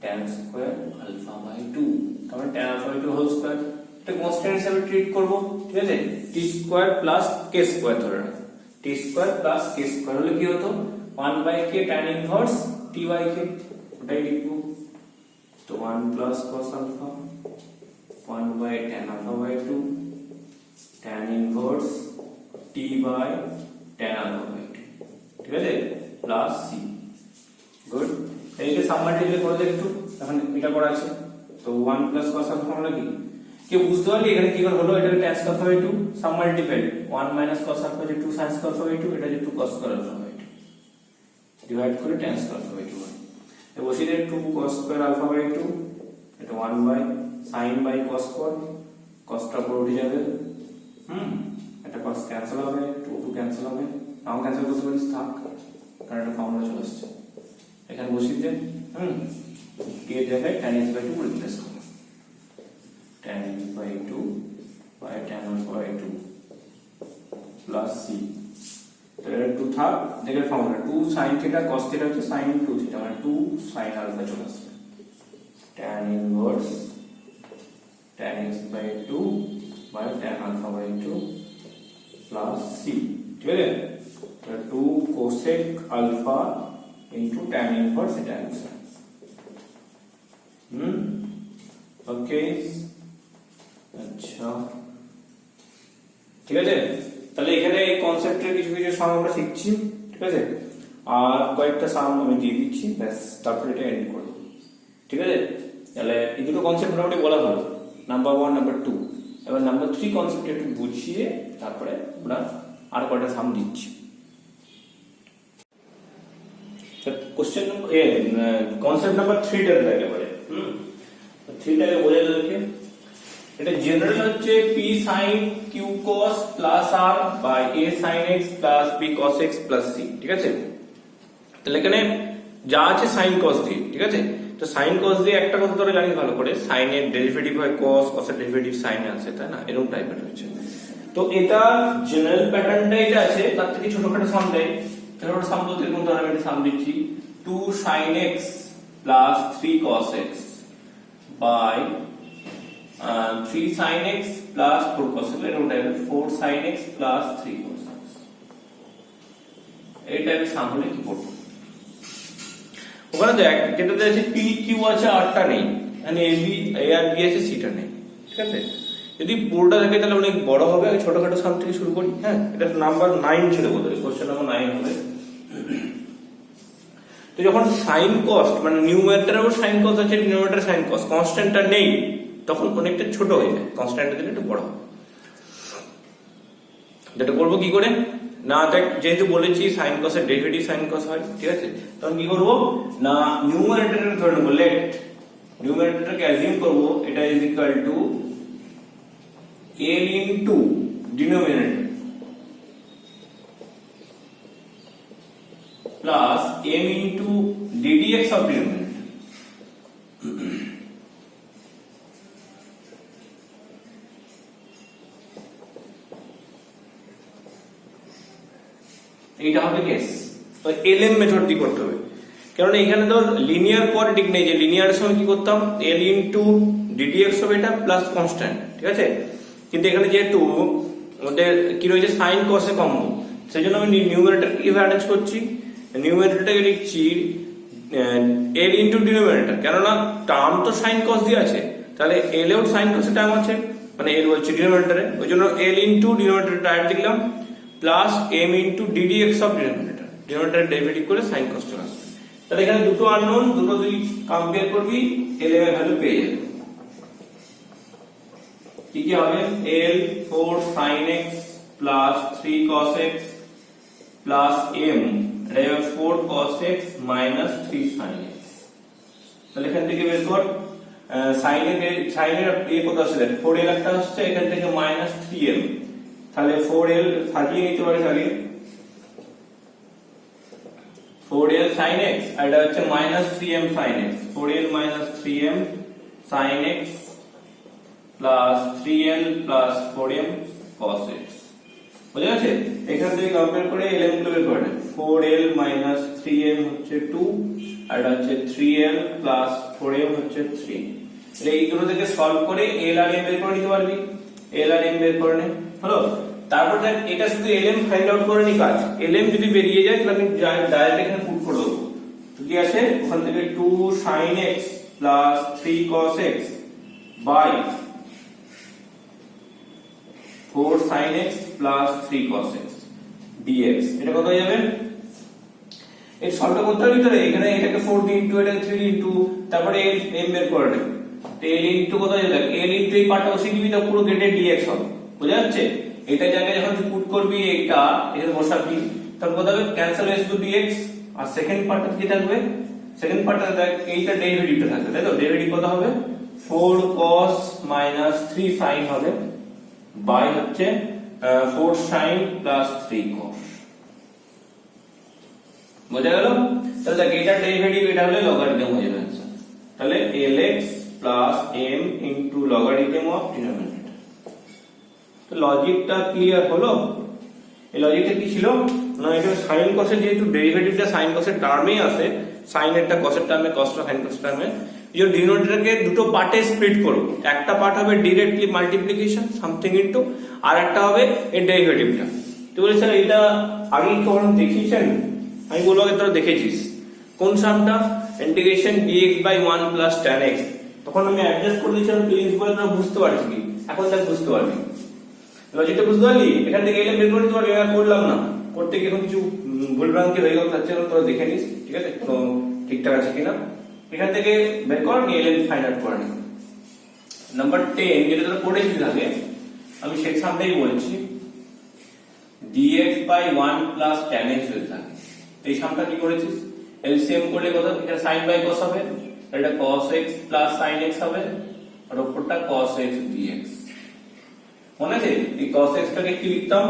tan স্কয়ার আলফা বাই 2, তাহলে tan alpha by 2 whole square, এটা কনস্ট্যান্ট হিসেবে ট্রিট করব, ঠিক আছে। t square plus k square ধরে রাখ, t square plus k square হলে কি হতো 1 by k tan inverse t by k, ওটাই লিখব। তো 1 plus cos alpha 1 by tan alpha by 2 tan inverse t by tan alpha by 2, ঠিক আছে, প্লাস c। গুড, এইটা সাম মাল্টিপ্লাই করে দে একটু, এখন এটা করা আছে, তো 1 প্লাস cos আলফা ফর্মুলা কি কে বুঝতে পারলি, এখানে কি করে হলো, এটা tan square alpha by 2 sum multiply 1 minus cos alpha যে 2 sin স্কয়ার আলফা বাই 2, এটা যে 2 cos square alpha by 2 divide করে tan স্কয়ার আলফা বাই 2 হয়, তো বসিয়ে দে 2 cos স্কয়ার আলফা বাই 2, এটা 1 by sin by cos square, cos টা পুরো উঠে যাবে, এটা cos ক্যান্সেল হবে, 2 2 ক্যান্সেল হবে, নাও ক্যান্সেল করতে পারিস, থাক, কারণ এটা ফর্মুলা চলে আসছে, এখানে বসিয়ে দে, k এর জায়গায় tan x বাই 2 রিপ্লেস করো, tan x by 2 by tan alpha by 2 plus c, তাহলে 2 থাক, দেখে formula 2 sin theta cos theta হচ্ছে sin 2 থিটা, মানে 2 sin আলফা চলে আসবে, tan inverse tan x by 2 by tan alpha by 2 plus c, ঠিক আছে, তো 2 cosec alpha into tan inverse, এটা आंसर। ওকে, আচ্ছা, ঠিক আছে, তাহলে এখানে এই কনসেপ্টের কিছু কিছু সাম আমরা শিখছি, ঠিক আছে, আর কয়েকটা সাম আমি দিয়ে দিচ্ছি, ব্যাস, তারপরে এটা এন্ড করব, ঠিক আছে। তাহলে এই দুটো কনসেপ্ট মোটামুটি বলা হলো, নাম্বার 1 নাম্বার 2, এবার নাম্বার 3 কনসেপ্ট একটু বুঝিয়ে তারপরে আমরা আর কয়টা সাম দিচ্ছি। কোশ্চেন কনসেপ্ট নাম্বার 3 টা দেখে এবারে, 3 টাকে বোঝা যাবে, এটা জেনারেল হচ্ছে p sin q cos plus r by a sin x plus b cos x plus c, ঠিক আছে। তাহলে এখানে যা আছে sin cos দিয়ে, ঠিক আছে, তো sin cos দিয়ে একটা কথা তোরা জানিস ভালো করে, sin এর ডেরিভেটিভ হয় cos, cos এর ডেরিভেটিভ sin এ আছে, তাই না, এরকম টাইপের হচ্ছে। তো এটা জেনারেল প্যাটার্নটা এটা আছে, তার থেকে ছোটখাটো সাম দেয়, ছোটখাটো সাম বলতে কোন ধরনের একটা সাম দিচ্ছি, 2 sin x plus 3 cos x by 3 sin x plus 4 cos x, এরকম টাইপের 4 sin x plus 3 cos x, এই টাইপের সাম হলে কি করব, ওখানে দেখ যেটাতে আছে p q আছে, r টা নেই, মানে a b a R b আছে, c টা নেই, ঠিক আছে। যদি পুরোটা থাকে তাহলে অনেক বড় হবে, আমি ছোটখাটো সাম থেকে শুরু করি, হ্যাঁ, এটা নাম্বার 9 ছিল বলে, কোশ্চেন নাম্বার 9 হবে। তো যখন sin cos, মানে নিউমারেটরেও sin cos আছে, ডিনোমিনেটরে sin cos, কনস্ট্যান্টটা নেই, তখন অনেকটা ছোট হয়ে যায়, কনস্ট্যান্ট দিলে একটু বড় হয়। যেটা করবো কি করে না, দেখ যেহেতু বলেছি সাইন কসের ডেরিভেটিভ সাইন কস হয়, ঠিক আছে, তখন কি করবো না নিউমারেটরকে ধরে নেবো, লেট নিউমারেটরকে অ্যাজিউম করবো এটা is equal to L into denominator plus M into ddx of denominator. এইটা হবে কেস, তো এলএম মেথড দিয়ে করতে হবে, কারণ এখানে তো লিনিয়ার কোয়াড্রেটিক নেই, যে লিনিয়ার সময় কি করতাম এল ইনটু ডিডিএক্স হবে এটা প্লাস কনস্ট্যান্ট, ঠিক আছে, কিন্তু এখানে যেহেতু আমাদের কি রয়েছে সাইন কসে কম্বো, সেই জন্য আমি নিউমারেটর কিভাবে অ্যারেঞ্জ করছি, নিউমারেটরটাকে লিখছি এল ইনটু ডিনোমিনেটর, কেননা টার্ম তো সাইন কস দিয়ে আছে, তাহলে এল এও সাইন কসের টার্ম আছে, মানে এল বলছি ডিনোমিনেটরে, ওই জন্য এল ইনটু ডিনোমিনেটর ডাইরেক্ট লিখলাম plus M into ddx of denominator, denominator derivative করে সাইন কস চলে আসবে। তাহলে এখানে দুটো আননোন, দুটো তুই কম্পেয়ার করবি, এল এর ভ্যালু পেয়ে যাবে। কি কি হবে এল 4 sin x plus 3 cos x plus m, এটা হবে 4 cos x minus 3 sin x। তাহলে এখান থেকে বের কর sin এর কত আসলে 4l একটা আসছে, এখান থেকে মাইনাস 3m, তাহলে 4l সাজিয়ে নিতে পারিস আগে, 4l sin x আর এটা হচ্ছে minus 3m sin x, 4l minus 3m sin x plus 3l plus 4m cos x। বুঝা গেছে? এখান থেকে কম্পেয়ার করে lm গুলো বের করে 4l মাইনাস 3m হচ্ছে 2 আর এটা হচ্ছে 3l প্লাস 4m হচ্ছে 3। তাহলে এই দুটো থেকে সলভ করে l আর m বের করে নিতে পারবি, l আর m বের করে নে, হলো। তারপর দেখ এটা শুধু lm ফাইন্ড আউট করে নি কাজ, lm যদি বেরিয়ে যায় তাহলে আমি ডাইরেক্ট এখানে পুট করে দেবো, তো কি আছে ওখান থেকে 2 sin x plus 3 cos x by 4 sin x plus 3 cos x dx, এটা কত হয়ে যাবে, এই সলভটা করতে হবে ভিতরে, এখানে এটাকে 4 দিয়ে ইনটু এটা 3 ইনটু তারপরে m বের করে নেব, তো l ইনটু কত হয়ে যাবে, l ইনটু এই পার্টটা বসিয়ে দিবি, তো পুরো গেটের dx হবে। বুঝা যাচ্ছে? এটা জায়গায় যখন তুই পুট করবি এটা এখানে বসাবি, তখন কত হবে ক্যান্সেল s টু dx, আর সেকেন্ড পার্টটা কি থাকবে, সেকেন্ড পার্টটা দেখ এইটা ডেরিভেটিভটা থাকবে, তাই তো, ডেরিভেটিভ কত হবে 4 cos মাইনাস 3 sin হবে বাই হচ্ছে 4 sin প্লাস 3 cos। বোঝা গেল? তাহলে দেখ এটা ডেরিভেটিভ, এটা হলে লগারিদম হয়ে যাবে आंसर, তাহলে lx plus m into logarithm of denominator. তো লজিকটা ক্লিয়ার হলো? এই লজিকটা কি ছিল না, এটা sin cos এর যেহেতু ডেরিভেটিভটা sin cos এর টার্মেই আসে, sin এরটা cos এর টার্মে, cos টা sin cos এর টার্মে, এই ডিনোমিনেটরকে দুটো পার্টে স্প্লিট করব, একটা পার্ট হবে ডাইরেক্টলি মাল্টিপ্লিকেশন সামথিং ইনটু, আর একটা হবে এই ডেরিভেটিভটা। তো বলে স্যার এটা আগে কখনো দেখিয়েছেন, আমি বলবো আগে তোরা দেখেছিস কোন সামটা, integration dx by 1 plus tan x, তখন আমি অ্যাডজাস্ট করে দিয়েছিলাম প্লিজ বলে তোরা বুঝতে পারছিস কি, এখন দেখ বুঝতে পারবি, লজিকটা বুঝতে পারলি, এখান থেকে এলে বের করে দিতে পারবি, আর করলাম না, করতে গিয়ে এখন কিছু ভুলভ্রান্তি হয়ে গেল, তার জন্য তোরা দেখে নিস, ঠিক আছে, তো ঠিকঠাক আছে কিনা, এখান থেকে বের কর নিয়ে এলেন ফাইন্ড আউট করে নিন। নাম্বার 10 যেটা তোরা পড়েছিস আগে, আমি সেই সামটাই বলছি, dx by 1 plus tan x হয়ে থাকে, এই সামটা কি করেছিস এলসিএম করলে কত, এখানে sin বাই cos হবে, এটা cos x plus sin x হবে, আর উপরটা cos x dx, মনে আছে? এই cos x টাকে কি লিখতাম,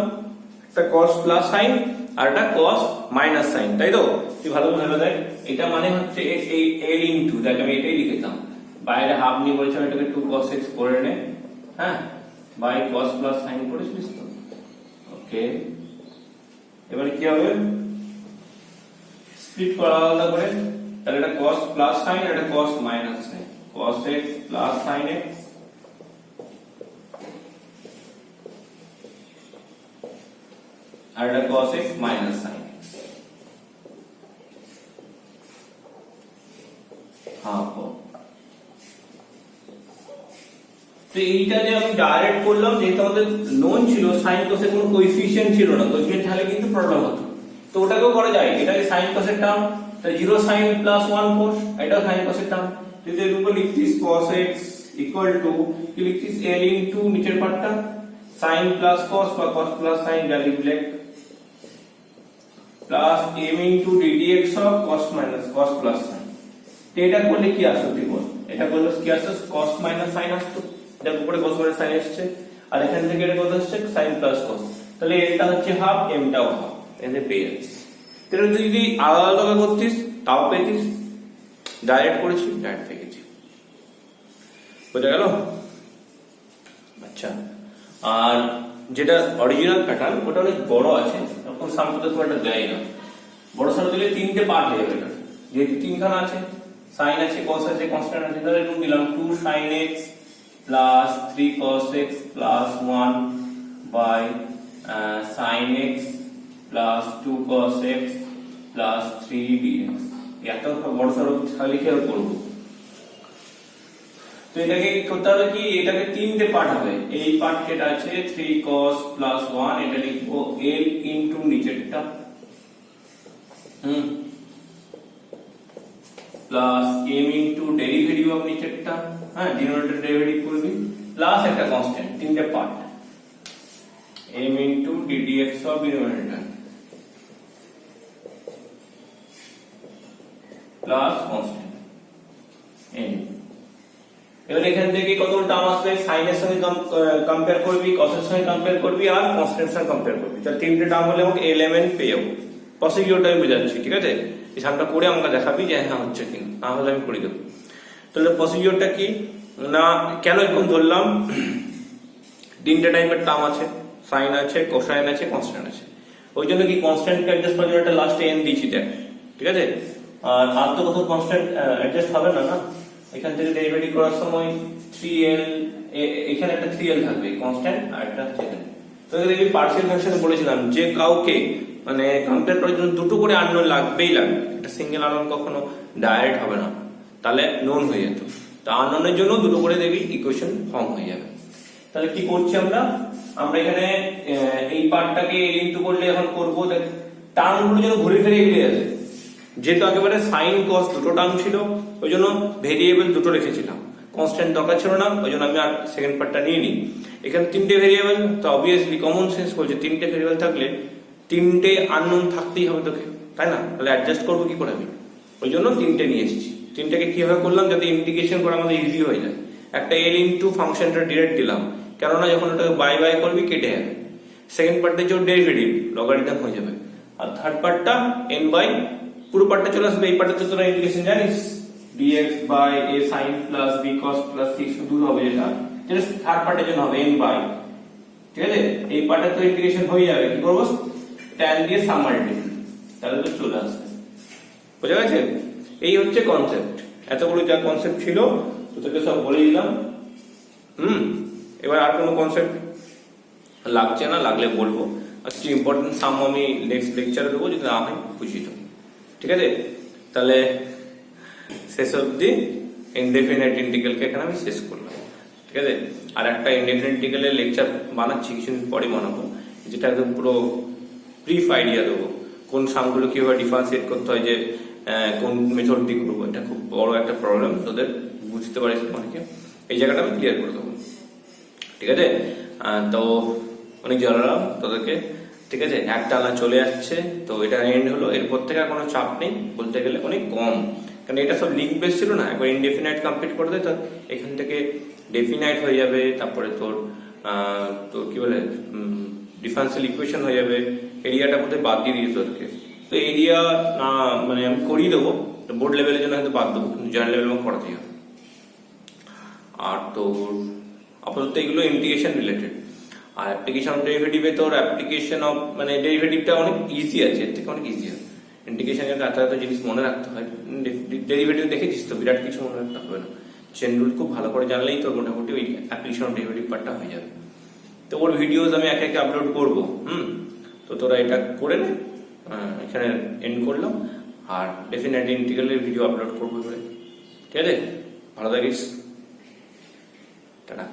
একটা cos প্লাস sin আর একটা cos মাইনাস sin, তাই তো, তুই ভালো করে ভেবে দেখ, এটা মানে হচ্ছে এই l ইনটু, দেখ আমি এটাই লিখতাম, বাইরে হাফ নিয়ে বলেছিলাম এটাকে 2 cos x করে নে, হ্যাঁ, বাই cos প্লাস sin করেছিস তো, ওকে। এবারে কি হবে, স্প্লিট করা আলাদা করে, তাহলে এটা cos প্লাস sin আর এটা cos minus sin, cos x plus sin x আর এটা cos x minus sin x, হ্যাঁ। তো এইটা যে আমি ডাইরেক্ট করলাম, যেহেতু আমাদের নোন ছিল sin cos এর কোনো কোএফিসিয়েন্ট ছিল না, কোএফিসিয়েন্ট থাকলে কিন্তু প্রবলেম হতো, তো ওটাকেও করা যায়, এটাকে sin cos এর টার্ম, তাহলে 0 sin প্লাস 1 cos, এটাও sin cos এর টার্ম, যদি এর উপর লিখতিস cos x ইকুয়াল টু কি লিখছিস l ইনটু নিচের পার্টটা sin প্লাস cos বা cos প্লাস sin যা লিখলে plus m into ddx of cos minus cos plus sin। এটা করলে কি আসতো তুই বল? এটা করলে কি আসতো? cos মাইনাস sin আসতো, এটা উপরে cos মাইনাস sin আসছে, আর এখান থেকে এটা কত আসছে sin প্লাস cos। তাহলে এটা হচ্ছে হাফ, m টাও হাফ, এখানে পেয়ে যাচ্ছিস। তাহলে তুই যদি আলাদা আলাদা করতিস তাও পেতিস, ডাইরেক্ট করেছি ডাইরেক্ট পেয়ে গেছি। বোঝা গেল? আচ্ছা, আর যেটা অরিজিনাল প্যাটার্ন ওটা অনেক বড় আছে, তখন সামনে খুব একটা দেয় না, বড় সড়ো দিলে তিনটে পার্ট হয়ে যাবে। এটা যেহেতু তিনখানা আছে, সাইন আছে, কস আছে, কনস্ট্যান্ট আছে, তাহলে এরকম দিলাম 2 sin x plus 3 cos x plus 1 by sin x plus 2 cos x plus 3 dx। এত বড় সড়ো লিখে করবো, তো এটাকে করতে হবে কি, এটাকে তিনটে পার্ট হবে। এই পার্ট যেটা আছে 3 cos প্লাস 1, এটা লিখবো l ইনটু নিচেরটা plus m into derivative of নিচেরটা, হ্যাঁ ডিনোমিনেটর ডেরিভেটিভ করবি, প্লাস একটা কনস্ট্যান্ট, তিনটে part m into ddx of denominator plus constant n। এবার এখান থেকে কতগুলো টার্ম আসবে, sin এর সঙ্গে কম্পেয়ার করবি, cos এর সঙ্গে কম্পেয়ার করবি, আর কনস্ট্যান্ট এর সঙ্গে কম্পেয়ার করবি। তাহলে তিনটে টার্ম হলে আমাকে এলিমেন্ট পেয়ে যাবো। প্রসিডিউরটা আমি বোঝাচ্ছি, ঠিক আছে? এই সামটা করে আমাকে দেখাবি যে হ্যাঁ হচ্ছে কিনা, না হলে আমি করে দেবো। তাহলে প্রসিডিউরটা কি না, কেন এরকম ধরলাম, তিনটে টাইপের টার্ম আছে, সাইন আছে, কোসাইন আছে, কনস্ট্যান্ট আছে। ওই জন্য কি কনস্ট্যান্টকে অ্যাডজাস্ট করার জন্য একটা লাস্টে n দিয়েছি দেখ, ঠিক আছে? আর তো কোথাও কনস্ট্যান্ট অ্যাডজাস্ট হবে না, না এখান থেকে ডেরিভেটিভ করার সময় 3l, এখানে একটা 3l থাকবে কনস্ট্যান্ট, আর একটা হচ্ছে এখানে। তো এই পার্সিয়াল ফ্র্যাকশনে বলেছিলাম যে কাউকে মানে কম্পেয়ার করার জন্য দুটো করে আননোন লাগবেই লাগবে, একটা সিঙ্গেল আননোন কখনো ডাইরেক্ট হবে না, তাহলে নোন হয়ে যেত। তো আননোনের জন্য দুটো করে দেখবি ইকুয়েশন ফর্ম হয়ে যাবে। তাহলে কি করছি আমরা এখানে এই পার্টটাকে l ইনটু করলে এখন করবো, টার্মগুলো যেন ঘুরে ফিরে এগিয়ে আছে। যেহেতু একেবারে সাইন কস দুটো টার্ম ছিল, ওই জন্য ভেরিয়েবল দুটো রেখেছিলাম, কনস্ট্যান্ট দরকার ছিল না, ওই জন্য আমি আর সেকেন্ড পার্টটা নিয়ে নিই। এখানে তিনটে ভেরিয়েবল, তো অবভিয়াসলি কমন সেন্স বলছে তিনটে ভেরিয়েবল থাকলে তিনটে আননোন থাকতেই হবে তোকে, তাই না? তাহলে অ্যাডজাস্ট করবো কি করে আমি, ওই জন্য তিনটে নিয়ে এসেছি। তিনটাকে কিভাবে করলাম যাতে ইন্টিগ্রেশন করা আমাদের ইজি হয়ে যায়। একটা l ইনটু ফাংশনটা ডিরেক্ট দিলাম, কেননা যখন ওটাকে বাই বাই করবি কেটে যাবে। সেকেন্ড পার্টটা হচ্ছে ডেরিভেটিভ, লগারিদম হয়ে যাবে। আর থার্ড পার্টটা n বাই, পুরো পার্টটা চলে আসবে। এই পার্টটা তোরা ইন্টিগ্রেশন জানিস, dx by a sin plus b cos plus c শুধু হবে, যেটা থার্ড পার্টের জন্য হবে n বাই, ঠিক আছে? এই পার্টটা তো ইন্টিগ্রেশন হয়ে যাবে, কি করবো tan দিয়ে সাম মাল্টিপ্লাই, তাহলে তো চলে আসবে। বুঝা গেছে? এই হচ্ছে কনসেপ্ট। এতগুলো যা কনসেপ্ট ছিল তোদেরকে সব বলে দিলাম। এবার আর কোনো কনসেপ্ট লাগছে না, লাগলে বলবো। আর কিছু ইম্পর্টেন্ট সাম আমি নেক্সট লেকচারে দেবো, যদি না হয় বুঝিয়ে দেবো, ঠিক আছে? তাহলে শেষ অবধি ইনডেফিনাইট ইন্টিগ্রালকে এখানে আমি শেষ করলাম, ঠিক আছে? আর একটা ইনডেফিনাইট ইন্টিগ্রালের লেকচার বানাচ্ছি, কিছুদিন পরে বানাবো, যেটা একদম পুরো ব্রিফ আইডিয়া দেবো, কোন সামগুলো কিভাবে ডিফারেন্সিয়েট করতে হয়, যে কোন মেথড দিয়ে করবো। এটা খুব বড় একটা প্রবলেম, তোদের বুঝতে পারিস অনেকে, এই জায়গাটা আমি ক্লিয়ার করে দেবো, ঠিক আছে? তো অনেক জানালাম তোদেরকে, ঠিক আছে? একটা আলা চলে আসছে, তো এটা এন্ড হলো। এরপর থেকে আর কোনো চাপ নেই, বলতে গেলে অনেক কম, কারণ এটা সব লিঙ্ক বেস ছিল না। একবার ইনডেফিনাইট কমপ্লিট করে দেয়, তো এখান থেকে ডেফিনাইট হয়ে যাবে, তারপরে তোর কি বলে ডিফারেন্সিয়াল ইকুয়েশন হয়ে যাবে। এরিয়াটা বোধহয় বাদ দিয়ে দিয়েছে তোদেরকে, তো এরিয়া না মানে আমি করিয়ে দেবো, বোর্ড লেভেলের জন্য হয়তো বাদ দেবো, কিন্তু জয়েন্ট লেভেল আমাকে করাতেই হবে। আর তোর আপাতত এগুলো ইন্টিগ্রেশন রিলেটেড। আর অ্যাপ্লিকেশন অফ ডেরিভেটিভে তোর অ্যাপ্লিকেশন অফ মানে ডেরিভেটিভটা অনেক ইজি আছে, এর থেকে অনেক ইজি আছে। ইন্টিগ্রেশনের এত এত জিনিস মনে রাখতে হয়, ডেরিভেটিভ দেখেছিস তো, বিরাট কিছু মনে রাখতে হবে না। চেন রুল খুব ভালো করে জানলেই তোর মোটামুটি ওই অ্যাপ্লিকেশন অফ ডেরিভেটিভ পার্টটা হয়ে যাবে। তো ওর ভিডিওস আমি একে একে আপলোড করবো, তো তোরা এটা করে নে। এখানে এন্ড করলাম, আর ডেফিনেট ইন্টিগ্রালের ভিডিও আপলোড করবো এবারে, ঠিক আছে? ভালো থাকিস, টাটা।